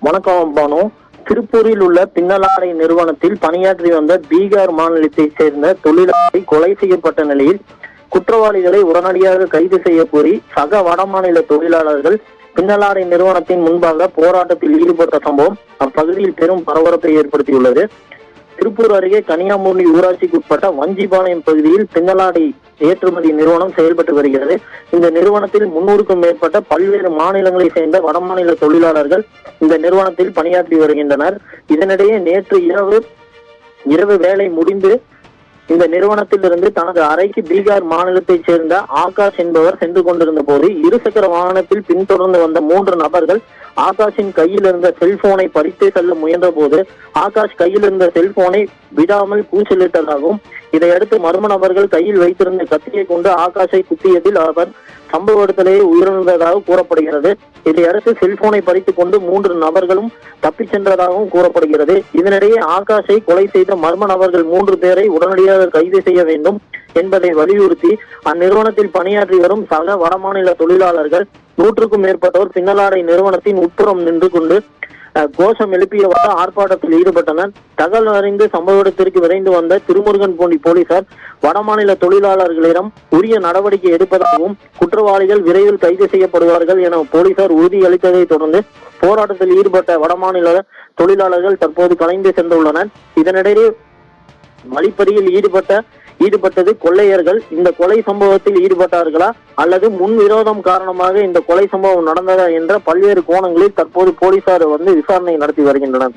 வணக்கம் பானு. திருப்பூரில் உள்ள பின்னலாடை நிறுவனத்தில் பணியாற்றி வந்த பீகார் மாநிலத்தைச் சேர்ந்த தொழிலாளி கொலை செய்யப்பட்ட நிலையில் குற்றவாளிகளை உடனடியாக கைது செய்ய கோரி சக வடமாநில தொழிலாளர்கள் பின்னலாடை நிறுவனத்தின் முன்பாக போராட்டத்தில் ஈடுபட்ட சம்பவம் அப்பகுதியில் பெரும் பரபரப்பை ஏற்படுத்தியுள்ளது. திருப்பூர் அருகே கனியாமூர்ணி ஊராட்சிக்குட்பட்ட வஞ்சிபாளையம் பகுதியில் பின்னலாடை ஏற்றுமதி நிறுவனம் செயல்பட்டு வருகிறது. இந்த நிறுவனத்தில் 300க்கும் மேற்பட்ட பல்வேறு மாநிலங்களை சேர்ந்த வடமாநில தொழிலாளர்கள் இந்த நிறுவனத்தில் பணியாற்றி வருகின்றனர். இதனிடையே நேற்று இரவு வேலை முடிந்து இந்த நிறுவனத்திலிருந்து தனது அறைக்கு பீகார் மாநிலத்தைச் சேர்ந்த ஆகாஷ் என்பவர் சென்று கொண்டிருந்த போது இருசக்கர வாகனத்தில் பின்தொடர்ந்து வந்த 3 நபர்கள் ஆகாஷின் கையில் இருந்த செல்போனை பறித்து செல்ல முயன்ற போது ஆகாஷ் கையில் இருந்த செல்போனை விடாமல் கூச்சலிட்டதாகவும், இதையடுத்து மர்ம நபர்கள் கையில் வைத்திருந்த கத்தியை கொண்டு ஆகாஷை குத்தியதில் அவர் சம்பவ இடத்திலேயே உயிரிழந்ததாக கூறப்படுகிறது. இதையடுத்து செல்போனை பறித்துக் கொண்டு 3 நபர்களும் தப்பிச் சென்றதாகவும் கூறப்படுகிறது. இதனிடையே ஆகாஷை கொலை செய்த மர்ம நபர்கள் 3 பேரை உடனடியாக கைது செய்ய வேண்டும் என்பதை வலியுறுத்தி அந்நிறுவனத்தில் பணியாற்றி வரும் சக வடமாநில தொழிலாளர்கள் 100க்கும் மேற்பட்டோர் பின்னலாடை நிறுவனத்தின் உட்புறம் நின்று கொண்டு கோஷம் எழுப்பியவாறு ஆர்ப்பாட்டத்தில் ஈடுபட்டனர். தகவல் அறிந்து சம்பவ இடத்திற்கு விரைந்து வந்த திருமுருகன்பூண்டி போலீசார் வடமாநில தொழிலாளர்களிடம் உரிய நடவடிக்கை எடுப்பதாகவும் குற்றவாளிகள் விரைவில் கைது செய்யப்படுவார்கள் என போலீசார் உறுதியளித்ததை தொடர்ந்து போராட்டத்தில் ஈடுபட்ட வடமாநில தொழிலாளர்கள் தற்போது கலைந்து சென்றுள்ளனர். இதனிடையே வழிப்பறியில் ஈடுபட்டது கொள்ளையர்கள் இந்த கொலை சம்பவத்தில் ஈடுபட்டார்களா அல்லது முன் விரோதம் காரணமாக இந்த கொலை சம்பவம் நடந்ததா என்ற பல்வேறு கோணங்களில் தற்போது போலீசார் விசாரணை நடத்தி வருகின்றனர்.